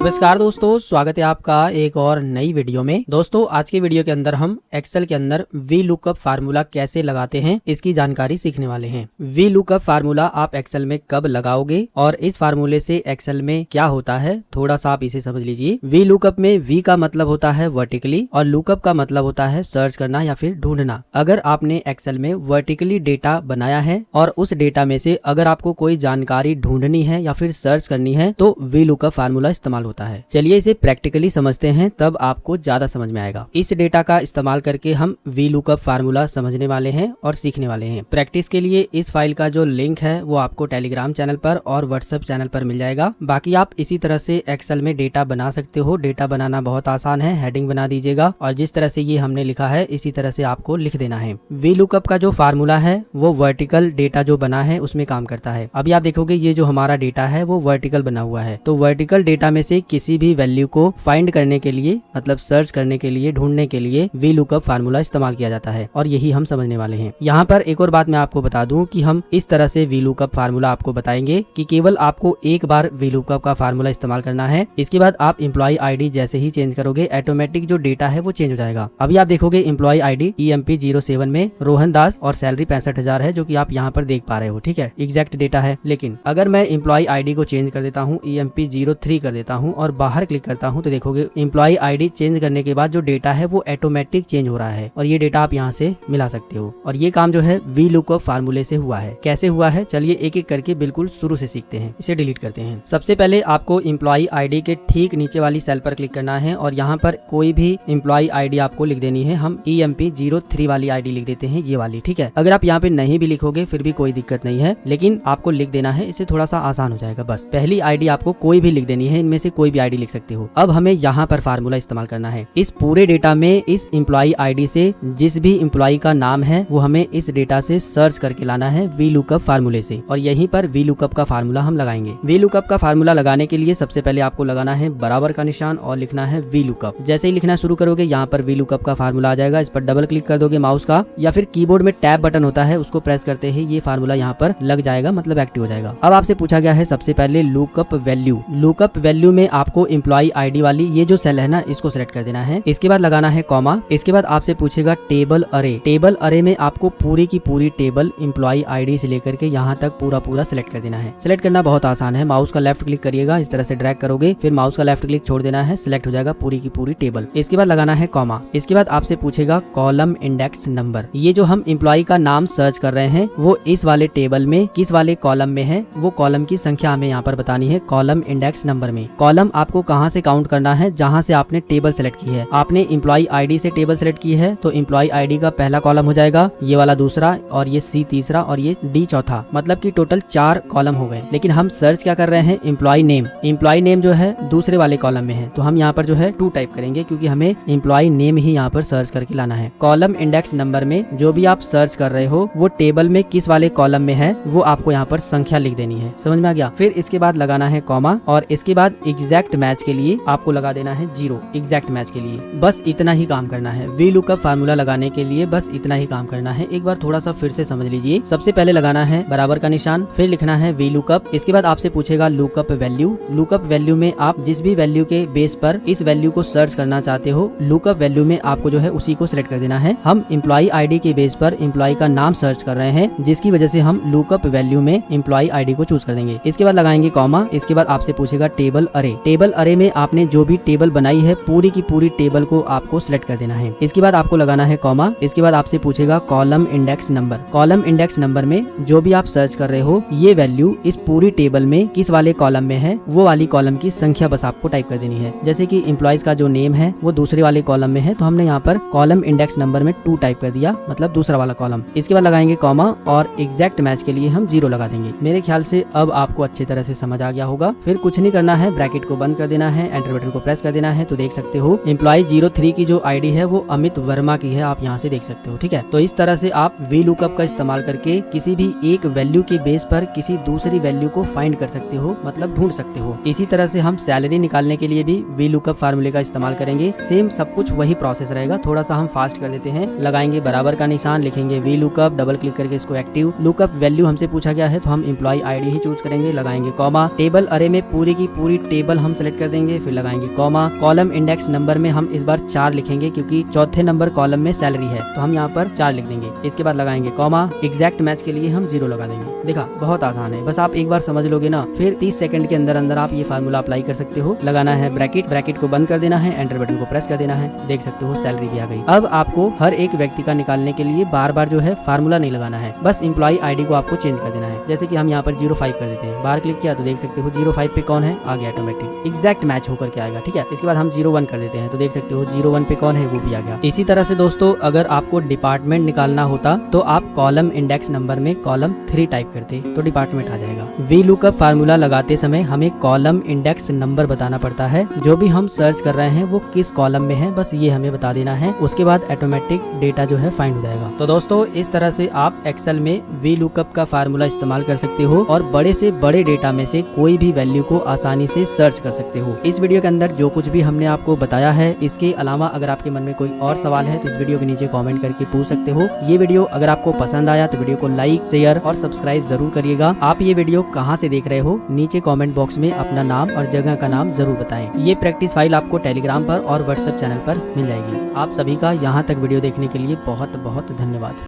नमस्कार दोस्तों, स्वागत है आपका एक और नई वीडियो में। दोस्तों आज के वीडियो के अंदर हम एक्सेल के अंदर वी लुकअप फार्मूला कैसे लगाते हैं इसकी जानकारी सीखने वाले हैं। वी लुकअप फार्मूला आप एक्सेल में कब लगाओगे और इस फार्मूले से एक्सेल में क्या होता है, थोड़ा सा आप इसे समझ लीजिए। वी लुकअप में वी का मतलब होता है वर्टिकली और लुकअप का मतलब होता है सर्च करना या फिर ढूंढना। अगर आपने एक्सेल में वर्टिकली डेटा बनाया है और उस डेटा में से अगर आपको कोई जानकारी ढूंढनी है या फिर सर्च करनी है तो वी लुकअप फार्मूला इस्तेमाल होता है। चलिए इसे प्रैक्टिकली समझते हैं, तब आपको ज्यादा समझ में आएगा। इस डेटा का इस्तेमाल करके हम वी लुकअप फार्मूला समझने वाले हैं और सीखने वाले हैं। प्रैक्टिस के लिए इस फाइल का जो लिंक है वो आपको टेलीग्राम चैनल पर और व्हाट्सएप चैनल पर मिल जाएगा। बाकी आप इसी तरह से एक्सेल में डेटा बना सकते हो। डेटा बनाना बहुत आसान है। हेडिंग बना दीजिएगा और जिस तरह से ये हमने लिखा है इसी तरह से आपको लिख देना है। वी लुकअप का जो फार्मूला है वो वर्टिकल डेटा जो बना है उसमें काम करता है। अभी आप देखोगे ये जो हमारा डेटा है वो वर्टिकल बना हुआ है, तो वर्टिकल डेटा में से किसी भी वैल्यू को फाइंड करने के लिए, मतलब सर्च करने के लिए, ढूंढने के लिए वी लुकअप फार्मूला इस्तेमाल किया जाता है और यही हम समझने वाले हैं। यहाँ पर एक और बात मैं आपको बता दूं कि हम इस तरह से वी लुकअप फार्मूला आपको बताएंगे कि केवल आपको एक बार वी लुकअप का फार्मूला इस्तेमाल करना है। इसके बाद आप एम्प्लॉय आईडी जैसे ही चेंज करोगे ऑटोमेटिक जो डेटा है वो चेंज हो जाएगा। अभी आप देखोगे एम्प्लॉय आईडी EMP07 में रोहन दास और सैलरी 65,000 है, जो कि आप यहाँ पर देख पा रहे हो। ठीक है, एग्जैक्ट डेटा है। लेकिन अगर मैं एम्प्लॉय आईडी को चेंज कर देता हूँ, EMP03 कर देता हूँ और बाहर क्लिक करता हूँ तो देखोगे एम्प्लॉय आईडी चेंज करने के बाद जो डेटा है वो ऑटोमेटिक चेंज हो रहा है और ये डेटा आप यहाँ से मिला सकते हो। और ये काम जो है वी लुकअप फार्मूले से हुआ है। कैसे हुआ है चलिए एक एक करके बिल्कुल शुरू से सीखते हैं। इसे डिलीट करते हैं। सबसे पहले आपको एम्प्लॉय आईडी के ठीक नीचे वाली सेल पर क्लिक करना है और यहाँ पर कोई भी एम्प्लॉय आईडी आपको लिख देनी है। हम EMP03 वाली आईडी लिख देते हैं, ये वाली। ठीक है, अगर आप यहाँ पे नहीं भी लिखोगे फिर भी कोई दिक्कत नहीं है, लेकिन आपको लिख देना है, इससे थोड़ा सा आसान हो जाएगा। बस पहली आईडी आपको कोई भी लिख देनी है, इनमें से कोई भी आईडी लिख सकते हो। अब हमें यहाँ पर फार्मूला इस्तेमाल करना है। इस पूरे डेटा में इस एम्प्लॉय आईडी से जिस भी एम्प्लॉय का नाम है वो हमें इस डेटा से सर्च करके लाना है वी लुकअप फार्मूले से, और यहीं पर वी लुकअप का फार्मूला हम लगाएंगे। वी लुकअप का फार्मूला लगाने के लिए सबसे पहले आपको लगाना है बराबर का निशान और लिखना है वी लुकअप। जैसे ही लिखना शुरू करोगे यहाँ पर वी लुकअप का फार्मूला आ जाएगा। इस पर डबल क्लिक कर दोगे माउस का, या फिर कीबोर्ड में टैब बटन होता है उसको प्रेस करते ही ये फार्मूला यहाँ पर लग जाएगा, मतलब एक्टिव हो जाएगा। अब आपसे पूछा गया है सबसे पहले लुकअप वैल्यू। लुकअप वैल्यू में आपको एम्प्लॉय आईडी वाली ये जो सेल है ना इसको सिलेक्ट कर देना है। इसके बाद लगाना है कॉमा। इसके बाद आपसे पूछेगा टेबल अरे। टेबल अरे में आपको पूरी की पूरी टेबल एम्प्लॉय आईडी से लेकर के यहाँ तक पूरा सिलेक्ट कर देना है। सिलेक्ट करना बहुत आसान है। माउस का लेफ्ट क्लिक करिएगा, इस तरह से ड्रैग करोगे, फिर माउस का लेफ्ट क्लिक छोड़ देना है, सिलेक्ट हो जाएगा पूरी की पूरी टेबल। इसके बाद लगाना है कॉमा। इसके बाद आपसे पूछेगा कॉलम इंडेक्स नंबर। ये जो हम एम्प्लॉय का नाम सर्च कर रहे हैं वो इस वाले टेबल में किस वाले कॉलम में है, वो कॉलम की संख्या हमें यहाँ पर बतानी है कॉलम इंडेक्स नंबर में। कॉलम आपको कहाँ से काउंट करना है, जहाँ से आपने टेबल सेलेक्ट की है। आपने एम्प्लॉय आईडी से टेबल सेलेक्ट की है तो एम्प्लॉय आईडी का पहला कॉलम हो जाएगा, ये वाला दूसरा, और ये C तीसरा, और ये D चौथा, मतलब कि टोटल 4 कॉलम हो गए। लेकिन हम सर्च क्या कर रहे हैं, एम्प्लॉय नेम। एम्प्लॉय नेम जो है दूसरे वाले कॉलम में है, तो हम यहाँ पर जो है 2 टाइप करेंगे क्योंकि हमें एम्प्लॉय नेम ही यहाँ पर सर्च करके लाना है। कॉलम इंडेक्स नंबर में जो भी आप सर्च कर रहे हो वो टेबल में किस वाले कॉलम में है वो आपको यहाँ पर संख्या लिख देनी है। समझ में आ गया। फिर इसके बाद लगाना है कॉमा और इसके बाद एग्जैक्ट मैच के लिए आपको लगा देना है 0। एग्जैक्ट मैच के लिए बस इतना ही काम करना है। वी लुकअप फार्मूला लगाने के लिए बस इतना ही काम करना है। एक बार थोड़ा सा फिर से समझ लीजिए। सबसे पहले लगाना है बराबर का निशान, फिर लिखना है वी लुकअप। इसके बाद आपसे पूछेगा लुकअप वैल्यू। लुकअप वैल्यू में आप जिस भी वैल्यू के बेस पर इस वैल्यू को सर्च करना चाहते हो, लुकअप वैल्यू में आपको जो है उसी को सिलेक्ट कर देना है। हम एम्प्लॉय आईडी के बेस पर एम्प्लॉय का नाम सर्च कर रहे हैं, जिसकी वजह से हम लुकअप वैल्यू में एम्प्लॉय आईडी को चूज कर देंगे। इसके बाद लगाएंगे कॉमा। इसके बाद आपसे पूछेगा टेबल अरे। टेबल अरे में आपने जो भी टेबल बनाई है पूरी की पूरी टेबल को आपको सिलेक्ट कर देना है। इसके बाद आपको लगाना है कॉमा। इसके बाद आपसे पूछेगा column index number. Column index number में जो भी आप सर्च कर रहे हो ये वैल्यू इस पूरी टेबल में किस वाले कॉलम में है वो वाली कॉलम की संख्या बस आपको टाइप कर देनी है। जैसे कि एम्प्लॉयज का जो नेम है वो दूसरे वाले कॉलम में है, तो हमने यहाँ पर कॉलम इंडेक्स नंबर में 2 टाइप कर दिया, मतलब दूसरा वाला कॉलम। इसके बाद लगाएंगे कॉमा और एग्जैक्ट मैच के लिए हम 0 लगा देंगे। मेरे ख्याल से अब आपको अच्छी तरह से समझ आ गया होगा। फिर कुछ नहीं करना है, ब्रैकेट को बंद कर देना है, एंटर बटन को प्रेस कर देना है। तो देख सकते हो एम्प्लॉय 03 की जो आईडी है वो अमित वर्मा की है, आप यहाँ से देख सकते हो। ठीक है, तो इस तरह से आप वी लुकअप का इस्तेमाल करके किसी भी एक वैल्यू के बेस पर किसी दूसरी वैल्यू को फाइंड कर सकते हो, मतलब ढूंढ सकते हो। इसी तरह से हम सैलरी निकालने के लिए भी वी लुकअप फार्मूले का इस्तेमाल करेंगे। सेम सब कुछ वही प्रोसेस रहेगा। थोड़ा सा हम फास्ट कर देते हैं। लगाएंगे बराबर का निशान, लिखेंगे वी लुकअप, डबल क्लिक करके इसको एक्टिव। लुकअप वैल्यू हमसे पूछा गया है तो हम एम्प्लॉय आईडी ही चूज करेंगे। लगाएंगे कॉमा। टेबल अरे में पूरी की पूरी टेबल सिंपल हम सेलेक्ट कर देंगे, फिर लगाएंगे कॉमा। कॉलम इंडेक्स नंबर में हम इस बार 4 लिखेंगे क्योंकि चौथे नंबर कॉलम में सैलरी है, तो हम यहाँ पर 4 लिख देंगे। इसके बाद लगाएंगे कॉमा। एग्जैक्ट मैच के लिए हम 0 लगा देंगे। देखा, बहुत आसान है, बस आप एक बार समझ लोगे ना, फिर 30 सेकंड के अंदर अंदर आप ये फार्मूला अप्लाई कर सकते हो। लगाना है ब्रैकेट, ब्रैकेट को बंद कर देना है, एंटर बटन को प्रेस कर देना है। देख सकते हो सैलरी भी आ गई। अब आपको हर एक व्यक्ति का निकालने के लिए बार बार जो है फार्मूला नहीं लगाना है, बस एम्प्लॉय आईडी को आपको चेंज कर देना है। जैसे कि हम यहाँ पर 05 कर देते हैं, बाहर क्लिक किया तो देख सकते हो 05 पे कौन है, आ गया ऑटोमेटिक, एग्जैक्ट मैच होकर के आएगा। ठीक है, इसके बाद हम 01 कर देते हैं तो देख सकते हो 01 पे कौन है, वो भी आ गया। इसी तरह से दोस्तों अगर आपको डिपार्टमेंट निकालना होता तो आप कॉलम इंडेक्स नंबर में कॉलम 3 टाइप करते तो डिपार्टमेंट आ जाएगा। वी लुकअप फार्मूला लगाते समय हमें कॉलम इंडेक्स नंबर बताना पड़ता है, जो भी हम सर्च कर रहे हैं वो किस कॉलम में है, बस ये हमें बता देना है। उसके बाद ऑटोमेटिक डेटा जो है फाइंड हो जाएगा। तो दोस्तों इस तरह से आप एक्सेल में वी लुकअप का फार्मूला इस्तेमाल कर सकते हो और बड़े से बड़े डेटा में से कोई भी वैल्यू को आसानी से सर्च कर सकते हो। इस वीडियो के अंदर जो कुछ भी हमने आपको बताया है, इसके अलावा अगर आपके मन में कोई और सवाल है तो इस वीडियो के नीचे कमेंट करके पूछ सकते हो। ये वीडियो अगर आपको पसंद आया तो वीडियो को लाइक, शेयर और सब्सक्राइब जरूर करिएगा। आप ये वीडियो कहाँ से देख रहे हो, नीचे कमेंट बॉक्स में अपना नाम और जगह का नाम जरूर बताएं। ये प्रैक्टिस फाइल आपको टेलीग्राम पर और व्हाट्सएप चैनल पर मिल जाएगी। आप सभी का यहाँ तक वीडियो देखने के लिए बहुत बहुत धन्यवाद।